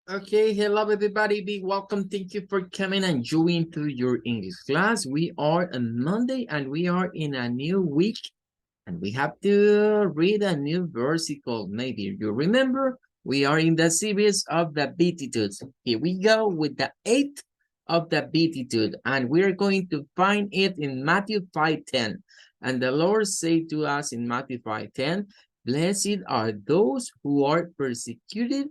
Okay, hello everybody, be welcome. Thank you for coming and joining to your English class. We are on Monday and we are in a new week and we have to read a new versicle. Maybe you remember, we are in the series of the Beatitudes. Here we go with the 8th of the Beatitude and we're going to find it in Matthew 5:10. And the Lord said to us in Matthew 5:10, "Blessed are those who are persecuted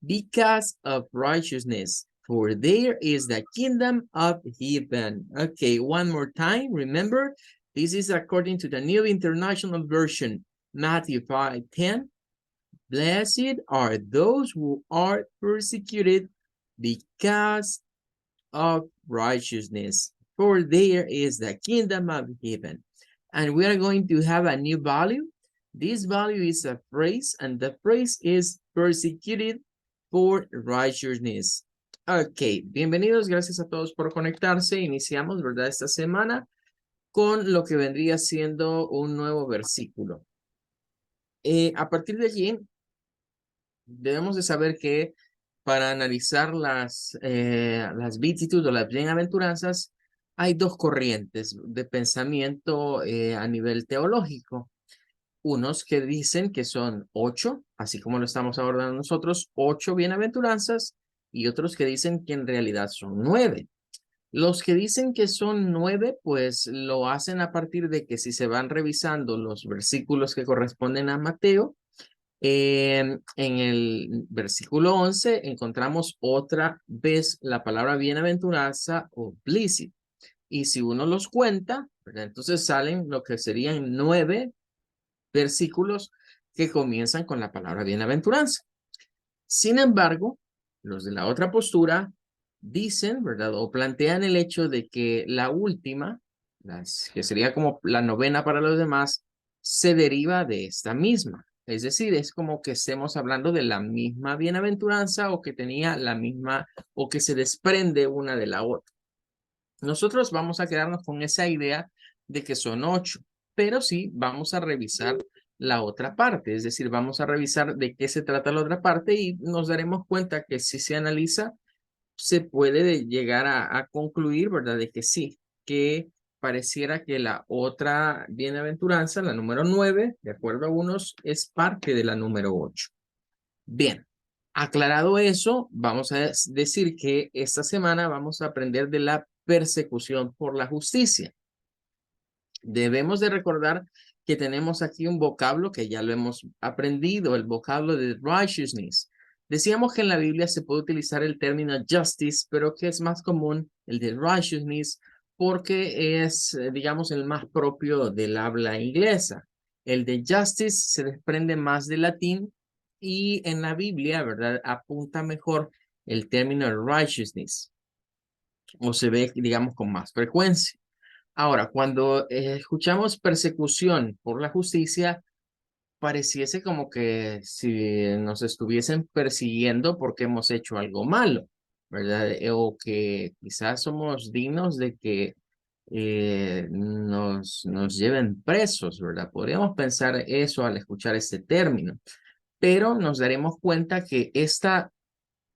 because of righteousness, for there is the kingdom of heaven." Okay, one more time. Remember, this is according to the New International Version, Matthew 5:10. Blessed are those who are persecuted because of righteousness, for there is the kingdom of heaven. And we are going to have a new value. This value is a phrase, and the phrase is persecuted for righteousness. Ok, bienvenidos, gracias a todos por conectarse. Iniciamos, ¿verdad? Esta semana con lo que vendría siendo un nuevo versículo. A partir de allí, debemos de saber que para analizar las beatitudes o las bienaventuranzas, hay dos corrientes de pensamiento a nivel teológico. Unos que dicen que son 8, así como lo estamos abordando nosotros, 8 bienaventuranzas, y otros que dicen que en realidad son 9. Los que dicen que son 9, pues lo hacen a partir de que si se van revisando los versículos que corresponden a Mateo, en el versículo 11 encontramos otra vez la palabra bienaventuranza o blessed. Y si uno los cuenta, ¿verdad? Entonces salen lo que serían 9 versículos que comienzan con la palabra bienaventuranza. Sin embargo, los de la otra postura dicen, ¿verdad? O plantean el hecho de que la última, que sería como la novena para los demás, se deriva de esta misma. Es decir, es como que estemos hablando de la misma bienaventuranza o que tenía la misma o que se desprende una de la otra. Nosotros vamos a quedarnos con esa idea de que son 8, pero sí vamos a revisar la otra parte, es decir, vamos a revisar de qué se trata la otra parte y nos daremos cuenta que si se analiza, se puede llegar a concluir, ¿verdad? De que sí, que pareciera que la otra bienaventuranza, la número 9, de acuerdo a unos, es parte de la número 8. Bien, aclarado eso, vamos a decir que esta semana vamos a aprender de la persecución por la justicia. Debemos de recordar que tenemos aquí un vocablo que ya lo hemos aprendido, el vocablo de righteousness. Decíamos que en la Biblia se puede utilizar el término justice, pero que es más común el de righteousness porque es, digamos, el más propio del habla inglesa. El de justice se desprende más del latín y en la Biblia, ¿verdad? Apunta mejor el término righteousness o se ve, digamos, con más frecuencia. Ahora, cuando escuchamos persecución por la justicia, pareciese como que si nos estuviesen persiguiendo porque hemos hecho algo malo, ¿verdad? O que quizás somos dignos de que nos lleven presos, ¿verdad? Podríamos pensar eso al escuchar este término, pero nos daremos cuenta que esta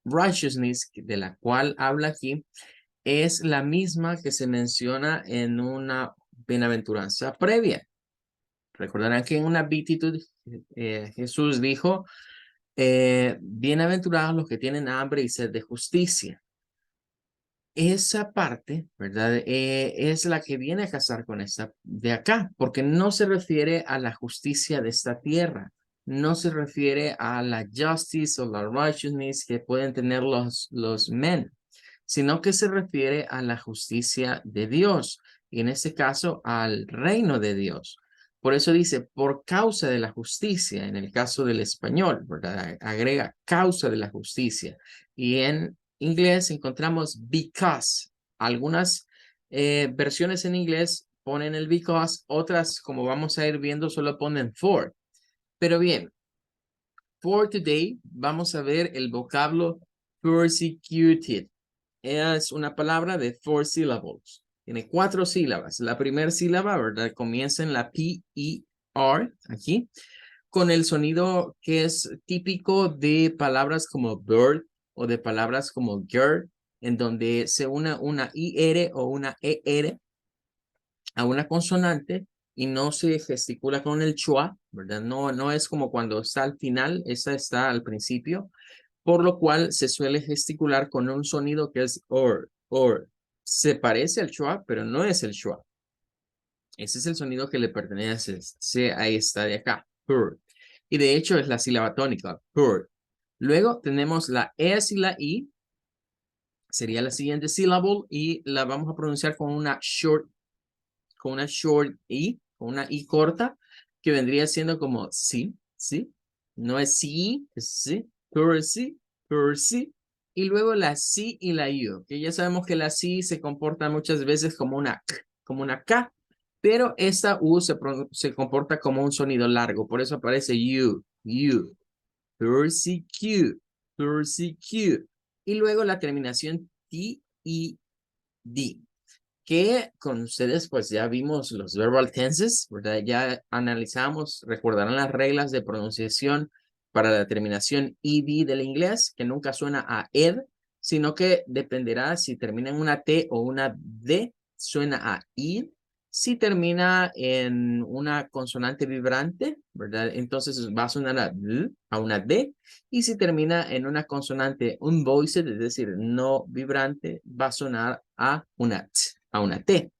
righteousness de la cual habla aquí es la misma que se menciona en una bienaventuranza previa. Recordarán que en una beatitud Jesús dijo, bienaventurados los que tienen hambre y sed de justicia. Esa parte, ¿verdad? Es la que viene a casar con esta de acá, porque no se refiere a la justicia de esta tierra, no se refiere a la justice o la righteousness que pueden tener los men, sino que se refiere a la justicia de Dios, y en este caso al reino de Dios. Por eso dice, por causa de la justicia, en el caso del español, ¿verdad? Agrega causa de la justicia. Y en inglés encontramos because. Algunas versiones en inglés ponen el because, otras, como vamos a ir viendo, solo ponen for. Pero bien, for today vamos a ver el vocablo persecuted. Es una palabra de 4 syllables. Tiene 4 sílabas. La primera sílaba, ¿verdad? Comienza en la P-E-R, aquí, con el sonido que es típico de palabras como bird o de palabras como girl, en donde se une una IR o una ER a una consonante y no se gesticula con el schwa, ¿verdad? No es como cuando está al final, esa está al principio, por lo cual se suele gesticular con un sonido que es or. Se parece al schwa, pero no es el schwa. Ese es el sonido que le pertenece a esta de acá, pur. Y de hecho es la sílaba tónica, pur. Luego tenemos la S y la I, sería la siguiente sílaba y la vamos a pronunciar con una short I, con una I corta, que vendría siendo como sí, sí. No es sí, es sí, Percy, Percy. Y luego la sí y la U, que ya sabemos que la sí se comporta muchas veces como una K, pero esta U se comporta como un sonido largo, por eso aparece U, persecute, persecute. Y luego la terminación T y D, que con ustedes pues ya vimos los verbal tenses, ¿verdad? Ya analizamos, recordarán las reglas de pronunciación para la terminación ed del inglés, que nunca suena a ed, sino que dependerá si termina en una T o una D, suena a id. Si termina en una consonante vibrante, ¿verdad? Entonces va a sonar a D, a una D. Y si termina en una consonante unvoiced, es decir, no vibrante, va a sonar a una T, a una T.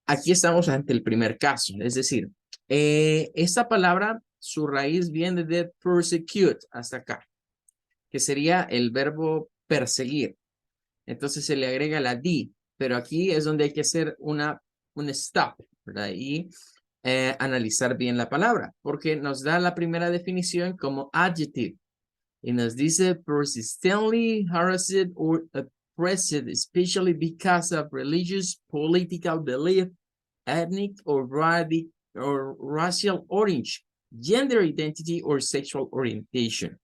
Aquí estamos ante el primer caso, es decir, esta palabra, su raíz viene de persecute hasta acá, que sería el verbo perseguir. Entonces se le agrega la D, pero aquí es donde hay que hacer un stop, ¿verdad? Y analizar bien la palabra, porque nos da la primera definición como adjective y nos dice persistently harassed or oppressed, especially because of religious, political belief, ethnic or racial origin, gender identity or sexual orientation.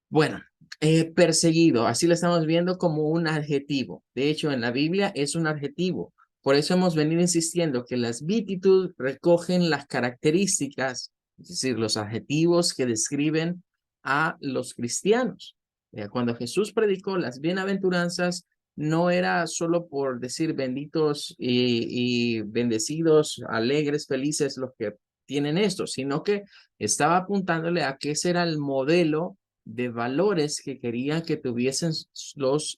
Bueno, perseguido, así lo estamos viendo como un adjetivo. De hecho, en la Biblia es un adjetivo. Por eso hemos venido insistiendo que las beatitudes recogen las características, es decir, los adjetivos que describen a los cristianos. Cuando Jesús predicó las bienaventuranzas, no era solo por decir benditos y bendecidos, alegres, felices los que tienen esto, sino que estaba apuntándole a que ese era el modelo de valores que querían que tuviesen sus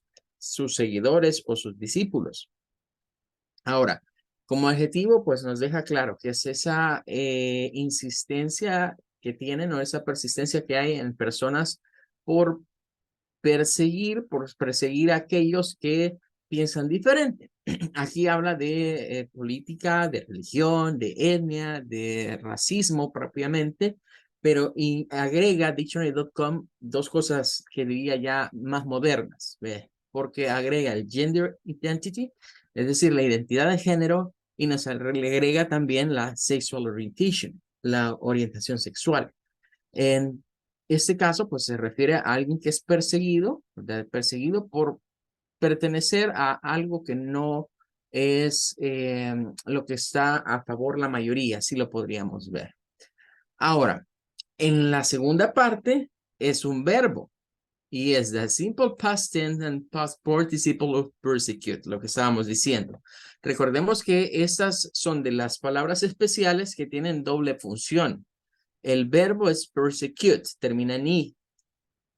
seguidores o sus discípulos. Ahora, como adjetivo, pues nos deja claro que es esa insistencia que tienen o esa persistencia que hay en personas por perseguir a aquellos que piensan diferente. Aquí habla de política, de religión, de etnia, de racismo propiamente, pero agrega Dictionary.com dos cosas que diría ya más modernas, ¿ve? Porque agrega el gender identity, es decir, la identidad de género, y nos agrega también la sexual orientation, la orientación sexual. En este caso, pues se refiere a alguien que es perseguido, ¿verdad? Perseguido por pertenecer a algo que no es lo que está a favor la mayoría, así lo podríamos ver. Ahora, en la segunda parte es un verbo y es the simple past tense and past participle of persecute, lo que estábamos diciendo. Recordemos que estas son de las palabras especiales que tienen doble función. El verbo es persecute, termina en i.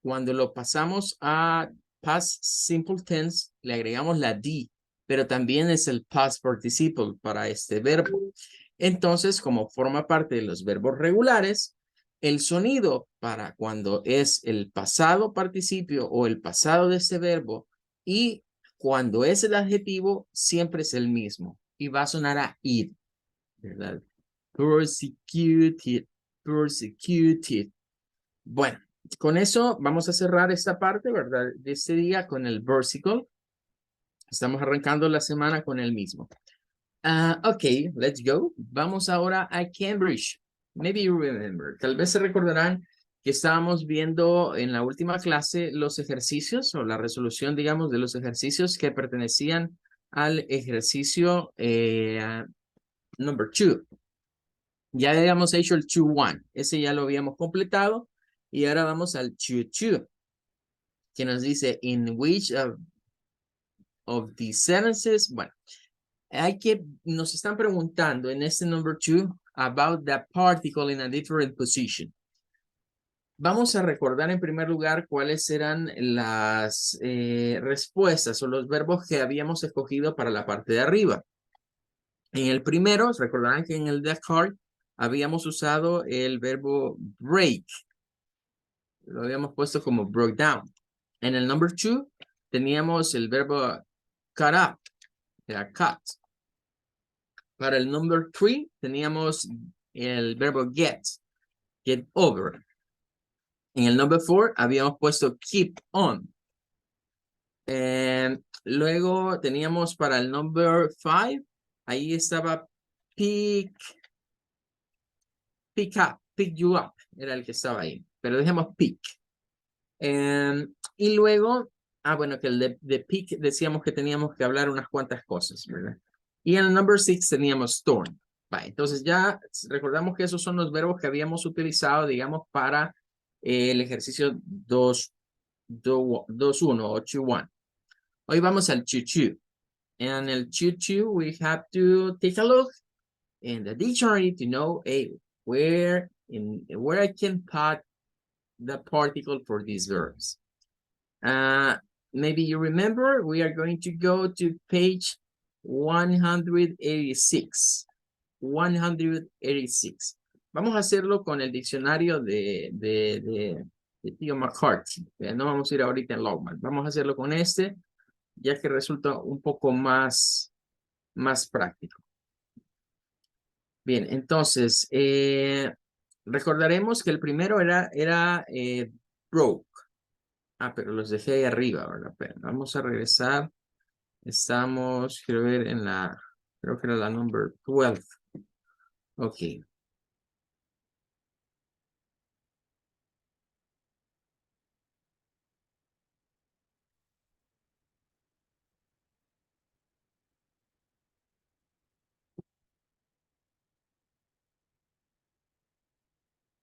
Cuando lo pasamos a past simple tense, le agregamos la D, pero también es el past participle para este verbo. Entonces, como forma parte de los verbos regulares, el sonido para cuando es el pasado participio o el pasado de ese verbo y cuando es el adjetivo, siempre es el mismo y va a sonar a id, ¿verdad? Persecuted, persecuted. Bueno, con eso vamos a cerrar esta parte, ¿verdad? De este día con el versicle. Estamos arrancando la semana con el mismo. Ok, let's go. Vamos ahora a Cambridge. Maybe you remember. Tal vez se recordarán que estábamos viendo en la última clase los ejercicios o la resolución, digamos, de los ejercicios que pertenecían al ejercicio number 2. Ya habíamos hecho el 2-1. Ese ya lo habíamos completado. Y ahora vamos al 2-2. que nos dice in which of these sentences. Bueno, nos están preguntando en este number 2 about the particle in a different position. Vamos a recordar en primer lugar cuáles eran las respuestas o los verbos que habíamos escogido para la parte de arriba. En el primero, recordarán que en el de card habíamos usado el verbo break. Lo habíamos puesto como broke down. En el number 2 teníamos el verbo cut up, era cut. Para el number 3 teníamos el verbo get over. En el number 4 habíamos puesto keep on. Luego teníamos para el number 5, ahí estaba pick you up, era el que estaba ahí, pero dejemos pick. Y luego, bueno, que el de pick decíamos que teníamos que hablar unas cuantas cosas, ¿verdad? Y en el number 6 teníamos storm. Entonces ya recordamos que esos son los verbos que habíamos utilizado, digamos, para el ejercicio 2-1 o 2-1. Hoy vamos al choo-choo. And el choo-choo, we have to take a look in the dictionary to know where I can put the particle for these verbs. Maybe you remember, we are going to go to page 186. 186. Vamos a hacerlo con el diccionario de Tío McCarthy. No vamos a ir ahorita en Logman. Vamos a hacerlo con este, ya que resulta un poco más práctico. Bien, entonces, recordaremos que el primero era broke. Pero los dejé ahí arriba, ¿verdad? Pero vamos a regresar. Estamos, quiero ver, creo que era la number 12. Ok.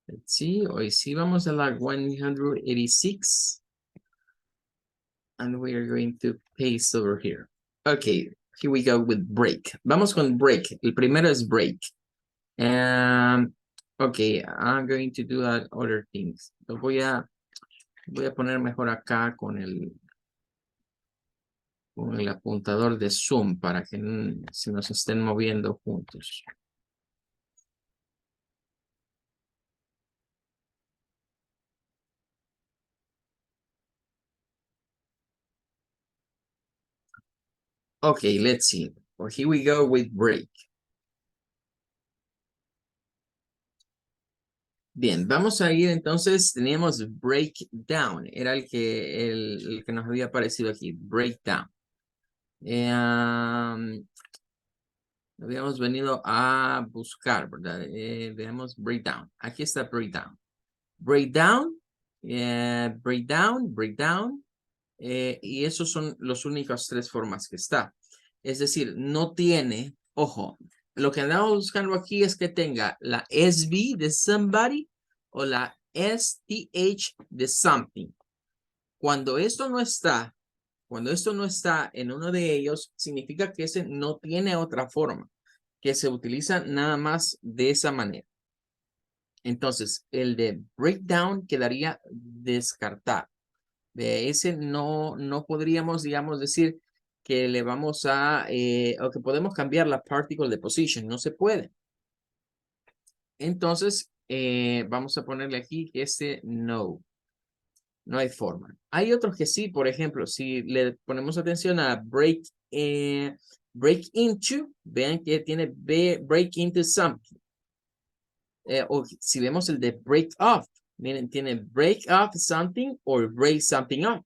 Let's see, hoy sí vamos a la 186. And we are going to paste over here. Okay, here we go with break. Vamos con break. El primero es break. Okay, I'm going to do other things. Lo voy a poner mejor acá con el apuntador de Zoom para que se nos estén moviendo juntos. Okay, let's see. Well, here we go with break. Bien, vamos a ir entonces, teníamos breakdown, era el que nos había aparecido aquí, breakdown. Habíamos venido a buscar, ¿verdad? Veamos breakdown. Aquí está breakdown. Breakdown, breakdown. Y esos son las únicas tres formas que está. Es decir, no tiene, ojo, lo que andamos buscando aquí es que tenga la SB de somebody o la STH de something. Cuando esto no está en uno de ellos, significa que ese no tiene otra forma, que se utiliza nada más de esa manera. Entonces, el de breakdown quedaría descartado. De ese no podríamos, digamos, decir que le vamos o que podemos cambiar la particle de position. No se puede. Entonces, vamos a ponerle aquí que ese no. No hay forma. Hay otros que sí, por ejemplo, si le ponemos atención a break into, vean que tiene break into something. O si vemos el de break off, miren, tiene break off something or break something off.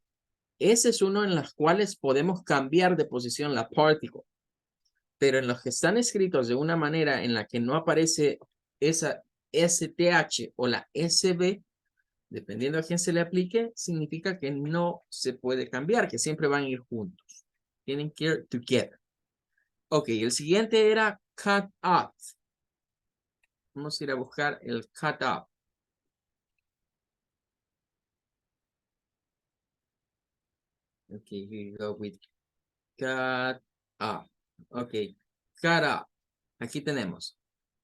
Ese es uno en los cuales podemos cambiar de posición la particle. Pero en los que están escritos de una manera en la que no aparece esa STH o la SB, dependiendo a quién se le aplique, significa que no se puede cambiar, que siempre van a ir juntos. Tienen que ir together. Ok, el siguiente era cut up. Vamos a ir a buscar el cut up. Okay, here you go with cut up. Okay, cut up. Aquí tenemos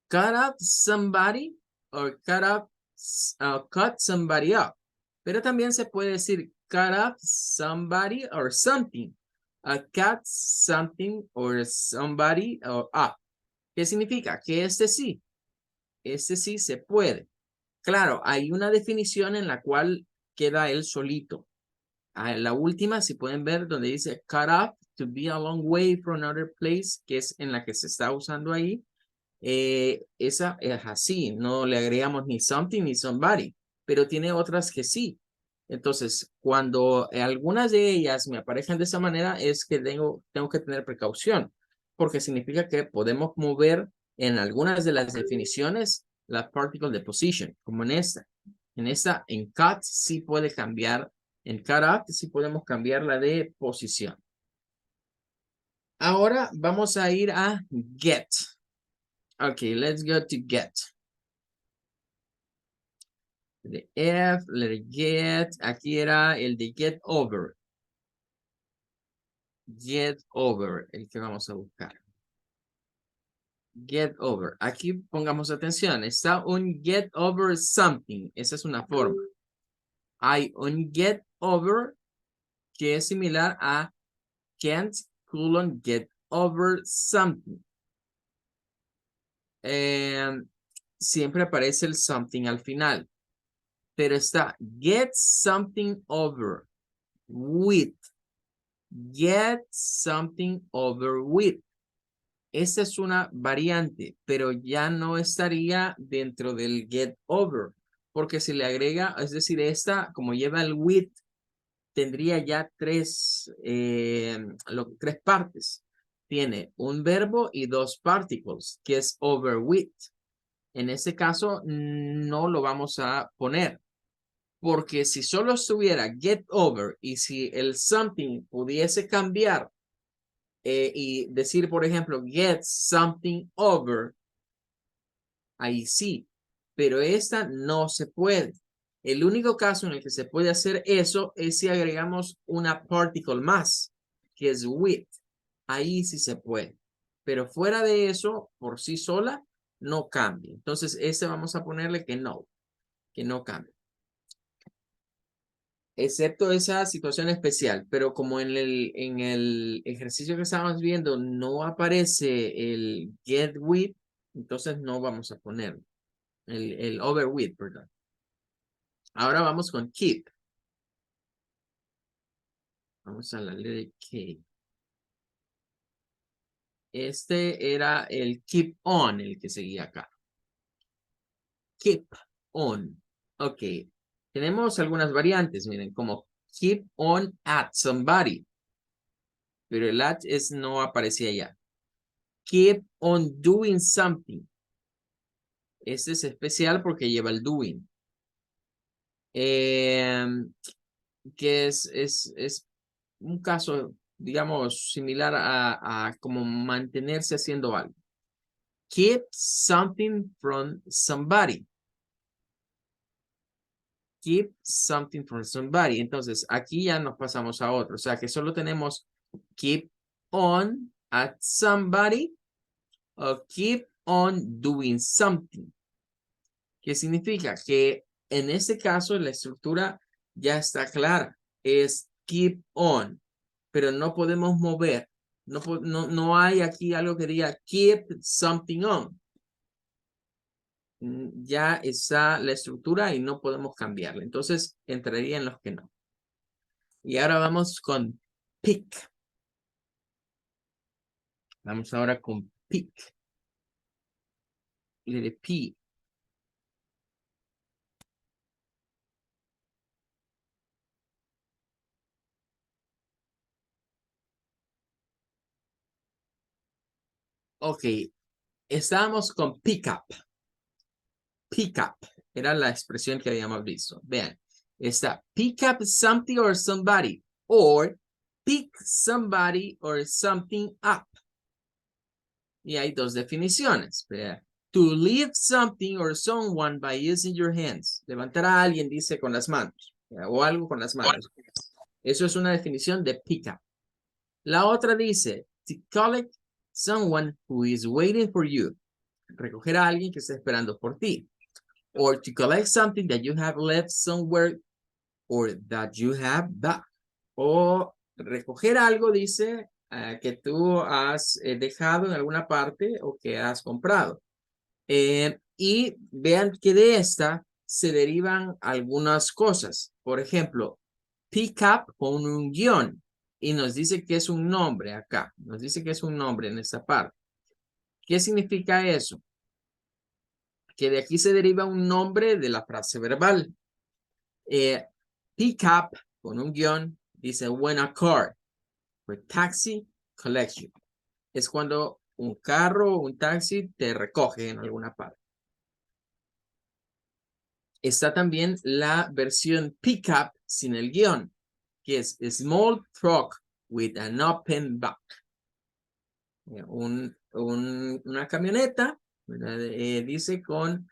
cut up somebody or cut somebody up. Pero también se puede decir cut up somebody or something. Cut something or somebody or up. ¿Qué significa? Que este sí se puede. Claro, hay una definición en la cual queda él solito. La última, si pueden ver, donde dice cut up to be a long way from another place, que es en la que se está usando ahí. Esa es así, no le agregamos ni something ni somebody, pero tiene otras que sí. Entonces, cuando algunas de ellas me aparecen de esa manera, es que tengo que tener precaución, porque significa que podemos mover en algunas de las definiciones la particle de position, como en esta. En cut sí puede cambiar, en cut up sí podemos cambiar la de posición. Ahora vamos a ir a get. Okay, let's go to get. The F, letter get. Aquí era el de get over. Get over, el que vamos a buscar. Get over. Aquí pongamos atención. Está un get over something. Esa es una forma. Hay un get over que es similar a can't, get over something. Siempre aparece el something al final. Pero está get something over with. Get something over with. Esa es una variante, pero ya no estaría dentro del get over, porque si le agrega, es decir, esta, como lleva el with, tendría ya tres partes. Tiene un verbo y dos particles, que es over with. En este caso, no lo vamos a poner, porque si solo estuviera get over y si el something pudiese cambiar y decir, por ejemplo, get something over, ahí sí, pero esta no se puede. El único caso en el que se puede hacer eso es si agregamos una particle más, que es with. Ahí sí se puede. Pero fuera de eso, por sí sola, no cambia. Entonces, este vamos a ponerle que no cambia. Excepto esa situación especial, pero como en el ejercicio que estábamos viendo no aparece el get with, entonces no vamos a ponerlo. El over with, perdón. Ahora vamos con keep. Vamos a la letra K. Este era el keep on, el que seguía acá. Keep on. Ok. Tenemos algunas variantes, miren, como keep on at somebody. Pero el at no aparecía ya. Keep on doing something. Este es especial porque lleva el doing. Que es un caso, digamos, similar a como mantenerse haciendo algo. Keep something from somebody. Keep something from somebody. Entonces, aquí ya nos pasamos a otro. O sea, que solo tenemos keep on at somebody o keep on doing something. ¿Qué significa? Que en este caso la estructura ya está clara. Es keep on, pero no podemos mover. No hay aquí algo que diga keep something on. Ya está la estructura y no podemos cambiarla. Entonces entraría en los que no. Y ahora vamos con pick. Vamos ahora con pick. Letra P. Ok. Estábamos con pick up. Pick up. Era la expresión que habíamos visto. Vean. Está pick up something or somebody. Or pick somebody or something up. Y hay dos definiciones. Vean. To lift something or someone by using your hands. Levantar a alguien, dice, con las manos. O algo con las manos. Eso es una definición de pick up. La otra dice, to collect someone who is waiting for you. Recoger a alguien que está esperando por ti. Or to collect something that you have left somewhere or that you have back. O recoger algo, dice, que tú has dejado en alguna parte o que has comprado. Y vean que de esta se derivan algunas cosas. Por ejemplo, pick up con un guión. Y nos dice que es un nombre acá. Nos dice que es un nombre en esta parte. ¿Qué significa eso? Que de aquí se deriva un nombre de la frase verbal. Pick up con un guión dice when a car or taxi collects you. Es cuando un carro o un taxi te recoge en alguna parte. Está también la versión pick up sin el guión, que es a small truck with an open back. Una camioneta, dice con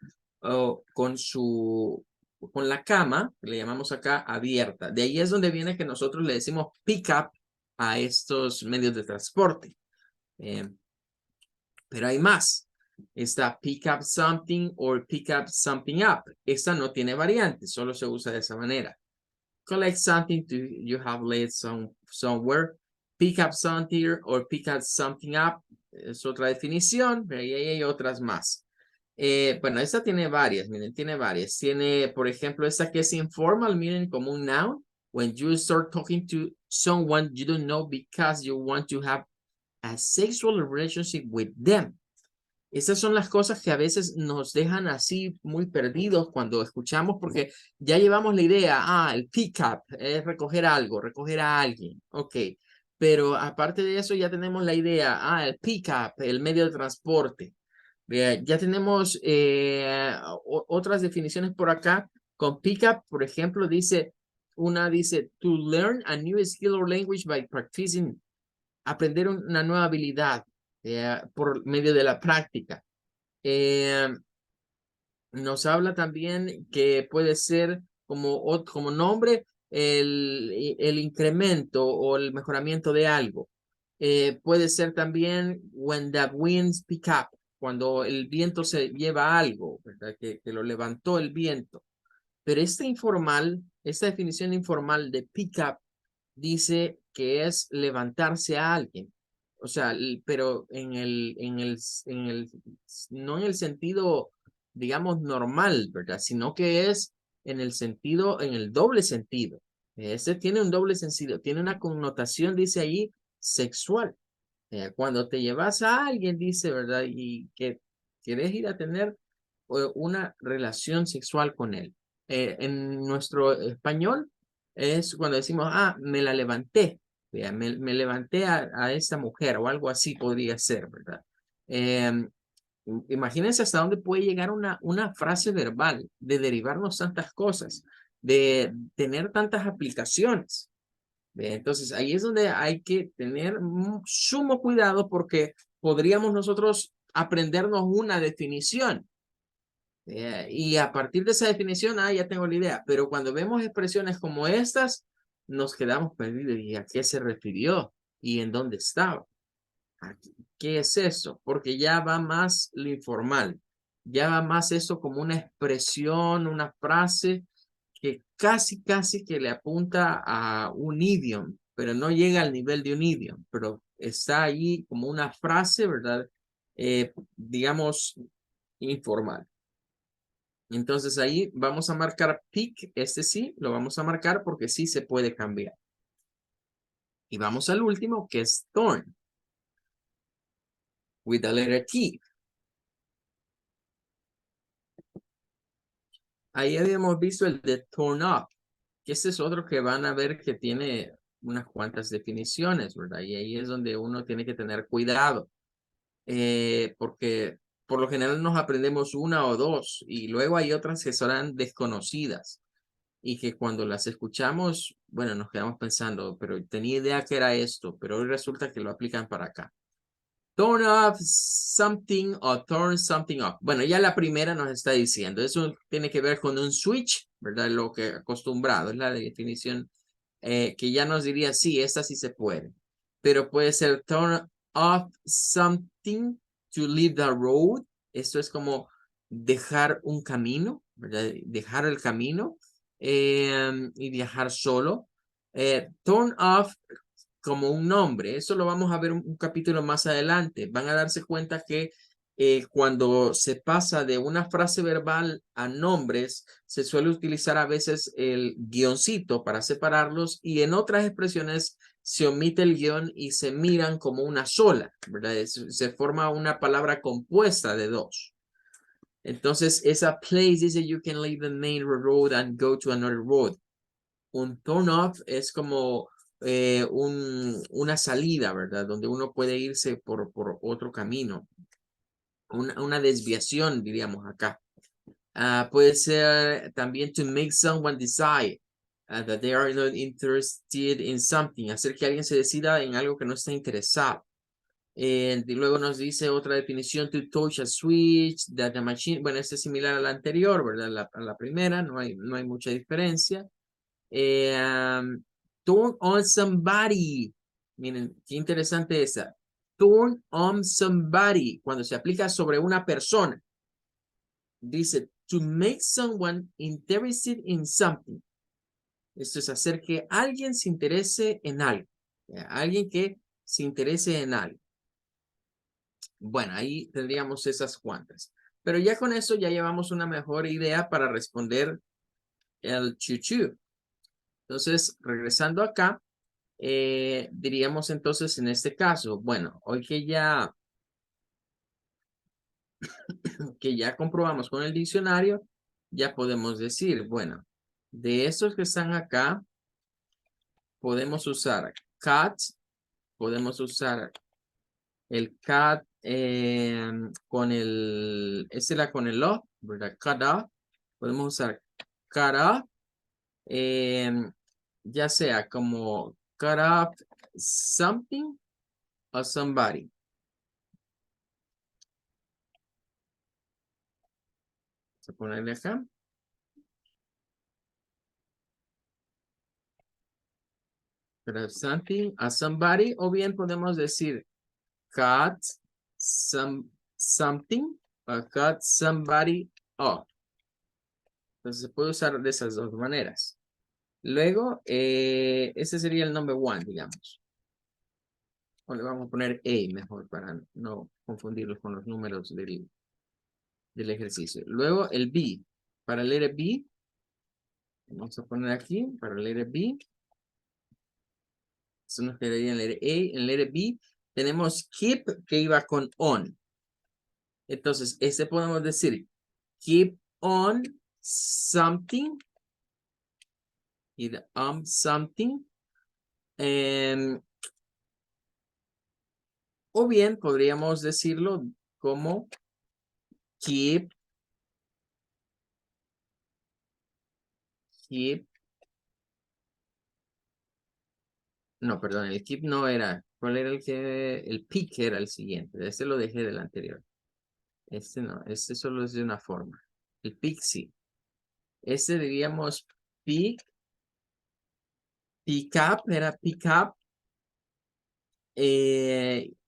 la cama, que le llamamos acá abierta. De ahí es donde viene que nosotros le decimos pick up a estos medios de transporte. Pero hay más. Está pick up something or pick up something up. Esta no tiene variante, solo se usa de esa manera. Collect something you have laid somewhere. Pick up something or pick up something up. Es otra definición, pero ahí hay otras más. Bueno, esta tiene varias, miren, tiene varias. Tiene, por ejemplo, esta que es informal, miren, como un noun. When you start talking to someone you don't know because you want to have a sexual relationship with them. Esas son las cosas que a veces nos dejan así muy perdidos cuando escuchamos porque ya llevamos la idea, el pick up es recoger algo, recoger a alguien, ok. Pero aparte de eso ya tenemos la idea, el pick up, el medio de transporte. Ya tenemos otras definiciones por acá. Con pick up, por ejemplo, una dice, to learn a new skill or language by practicing, aprender una nueva habilidad por medio de la práctica. Nos habla también que puede ser como nombre el incremento o el mejoramiento de algo. Puede ser también when the winds pick up, cuando el viento se lleva algo, ¿verdad? Que lo levantó el viento. Pero esta definición informal de pick up dice que es levantarse a alguien. O sea, pero no en el sentido, digamos, normal, ¿verdad? Sino que es en el doble sentido. Ese tiene un doble sentido, tiene una connotación, dice ahí, sexual. Cuando te llevas a alguien, dice, ¿verdad? Y que quieres ir a tener una relación sexual con él. En nuestro español es cuando decimos, me la levanté. Me levanté a esa mujer o algo así podría ser, ¿verdad? Imagínense hasta dónde puede llegar una frase verbal de derivarnos tantas cosas, de tener tantas aplicaciones. Entonces, ahí es donde hay que tener sumo cuidado porque podríamos nosotros aprendernos una definición. Y a partir de esa definición, ya tengo la idea. Pero cuando vemos expresiones como estas, nos quedamos perdidos. ¿Y a qué se refirió? ¿Y en dónde estaba? ¿Qué es eso? Porque ya va más lo informal. Ya va más eso como una expresión, una frase que casi que le apunta a un idioma, pero no llega al nivel de un idioma, pero está ahí como una frase, ¿verdad? Digamos, informal. Entonces ahí vamos a marcar pick, sí, lo vamos a marcar porque sí se puede cambiar. Y vamos al último, que es torn, with the letter T. Ahí habíamos visto el de turn up, que ese es otro que van a ver que tiene unas cuantas definiciones, ¿verdad? Y ahí es donde uno tiene que tener cuidado, porque por lo general nos aprendemos una o dos y luego hay otras que serán desconocidas y que cuando las escuchamos, bueno, nos quedamos pensando, pero tenía idea que era esto, pero hoy resulta que lo aplican para acá. Turn off something or turn something off. Bueno, ya la primera nos está diciendo, eso tiene que ver con un switch, ¿verdad? Lo que acostumbrado, es la definición que ya nos diría, sí, esta sí se puede. Pero puede ser turn off something to leave the road. Esto es como dejar un camino, ¿verdad? Dejar el camino y viajar solo. Turn off como un nombre. Eso lo vamos a ver un capítulo más adelante. Van a darse cuenta que cuando se pasa de una frase verbal a nombres, se suele utilizar a veces el guioncito para separarlos y en otras expresiones se omite el guión y se miran como una sola, ¿verdad? Se forma una palabra compuesta de dos. Entonces, esa place dice you can leave the main road and go to another road. Un turn off es como una salida, ¿verdad? Donde uno puede irse por otro camino. Una desviación, diríamos acá. Puede ser también to make someone decide that they are not interested in something. Hacer que alguien se decida en algo que no está interesado. Y luego nos dice otra definición, to touch a switch, that the machine, bueno, este es similar a la anterior, ¿verdad? A la primera, no hay mucha diferencia. Turn on somebody. Miren, qué interesante esa. Turn on somebody, cuando se aplica sobre una persona. Dice, to make someone interested in something. Esto es hacer que alguien se interese en algo. Alguien que se interese en algo. Bueno, ahí tendríamos esas cuantas. Pero ya con eso ya llevamos una mejor idea para responder el chuchu. Entonces, regresando acá, diríamos entonces en este caso, bueno, hoy que ya comprobamos con el diccionario, ya podemos decir, bueno, de estos que están acá, podemos usar cat, podemos usar el cat con el, ese era con el lo, ¿verdad? Cada, podemos usar cara, ya sea como cut up something o somebody. Vamos a ponerle acá. Cut up something a somebody, o bien podemos decir cut something o cut somebody off. Entonces se puede usar de esas dos maneras. Luego, ese sería el number one, digamos. O le vamos a poner A mejor para no confundirlos con los números del ejercicio. Luego el B. Para el letter B, vamos a poner aquí, para el letter B. Eso nos quedaría en el letter A. En el letter B tenemos keep, que iba con on. Entonces, este podemos decir keep on something. Y something. O bien podríamos decirlo como keep no, perdón, el keep no era. ¿Cuál era el pick era el siguiente? Este lo dejé del anterior. Este no, este solo es de una forma. El pick sí. Este diríamos pick up, era pick up.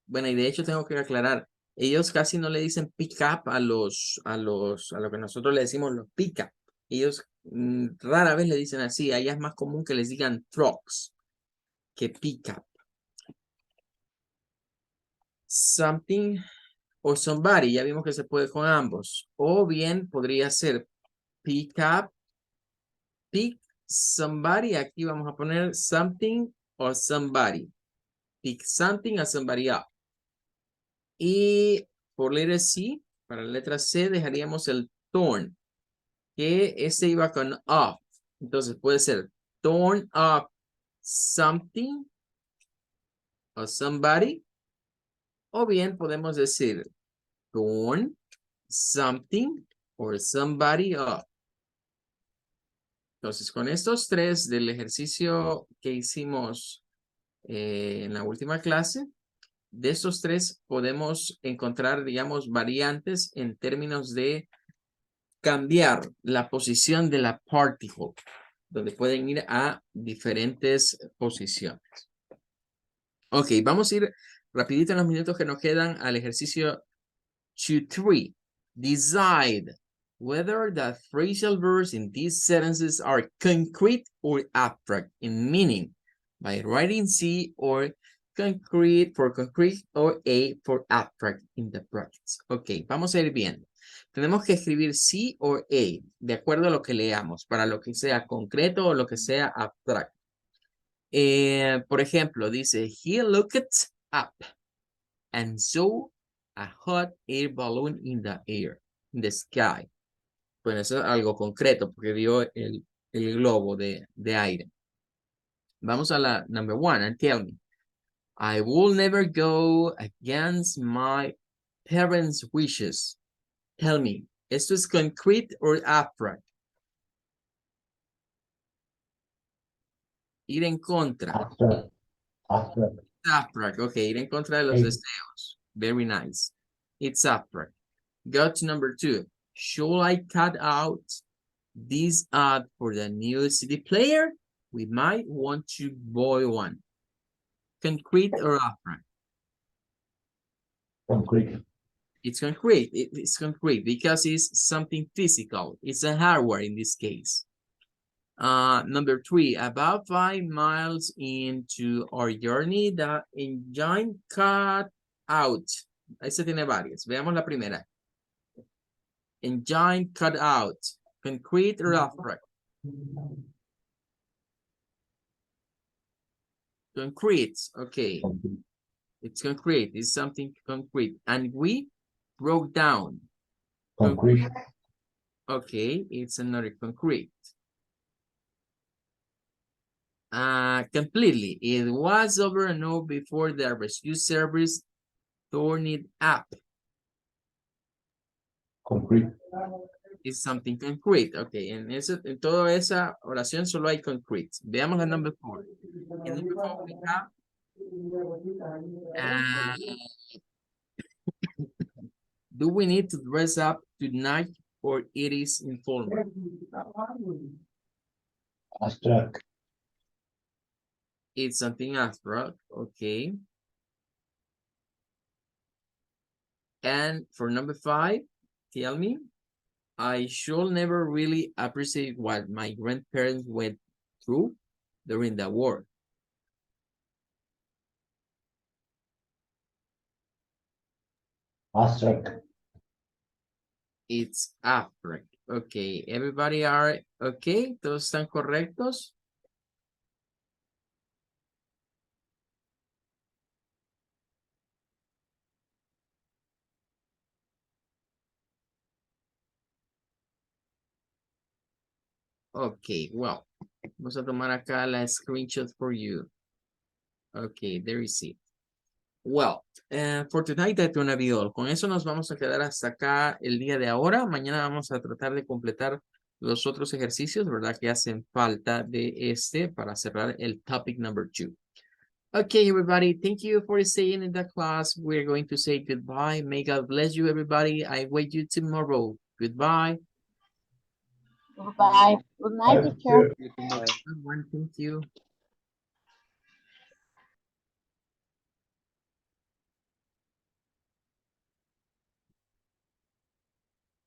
Bueno, y de hecho tengo que aclarar, ellos casi no le dicen pick up a lo que nosotros le decimos los pick up. Ellos rara vez le dicen así, allá es más común que les digan trucks que pick up. Something o somebody, ya vimos que se puede con ambos. O bien podría ser pick up, pick somebody, aquí vamos a poner something o somebody. Pick something or somebody up. Y por letra C, para la letra C dejaríamos el turn, que este iba con up. Entonces puede ser turn up something o somebody. O bien podemos decir turn something or somebody up. Entonces, con estos tres del ejercicio que hicimos en la última clase, de estos tres podemos encontrar, digamos, variantes en términos de cambiar la posición de la particle. donde pueden ir a diferentes posiciones. Ok, vamos a ir rapidito en los minutos que nos quedan al ejercicio 2-3. Decide whether the phrasal verbs in these sentences are concrete or abstract in meaning by writing C or concrete for concrete or A for abstract in the brackets. Ok, vamos a ir viendo. Tenemos que escribir C o A de acuerdo a lo que leamos, para lo que sea concreto o lo que sea abstracto. Por ejemplo, dice, he looked up and saw a hot air balloon in the sky. Bueno, eso es algo concreto porque vio el globo de aire. Vamos a la number 1 and tell me. I will never go against my parents' wishes. Tell me, ¿esto es concrete or abstract? Ir en contra. Abstract. Abstract. Abstract, okay, ir en contra de los deseos. Very nice. It's abstract. Go to number 2. Should I cut out this ad for the new CD player? We might want to buy one. Concrete or abstract? Concrete. It's concrete. It's concrete because it's something physical. It's a hardware in this case. Number 3, about 5 miles into our journey, the engine cut out. Ahí se tiene varias. Veamos la primera. Engine cut out. Concrete or abstract? Concrete. Okay. Concrete. It's concrete. It's something concrete. And we broke down. Concrete. Okay. It's another concrete. Completely. It was over and over before the rescue service torn it up. Concrete. It's something concrete. Okay, en toda esa oración solo hay concrete. Veamos la number 4. In number 4 we have do we need to dress up tonight or it is informal? Abstract. It's something abstract. Okay. And for number 5, tell me. I should never really appreciate what my grandparents went through during the war. Abstract. It's abstract. Okay, everybody are okay? ¿Todos están correctos? Okay, well, vamos a tomar acá la screenshot for you. Okay, there is it. Well, for tonight I turn a video. Con eso nos vamos a quedar hasta acá el día de ahora. Mañana vamos a tratar de completar los otros ejercicios, ¿verdad? Que hacen falta de para cerrar el topic number 2. Okay, everybody, thank you for staying in the class. We're going to say goodbye. May God bless you, everybody. I wait you tomorrow. Goodbye. Goodbye. Good night, teacher. Everyone, thank you.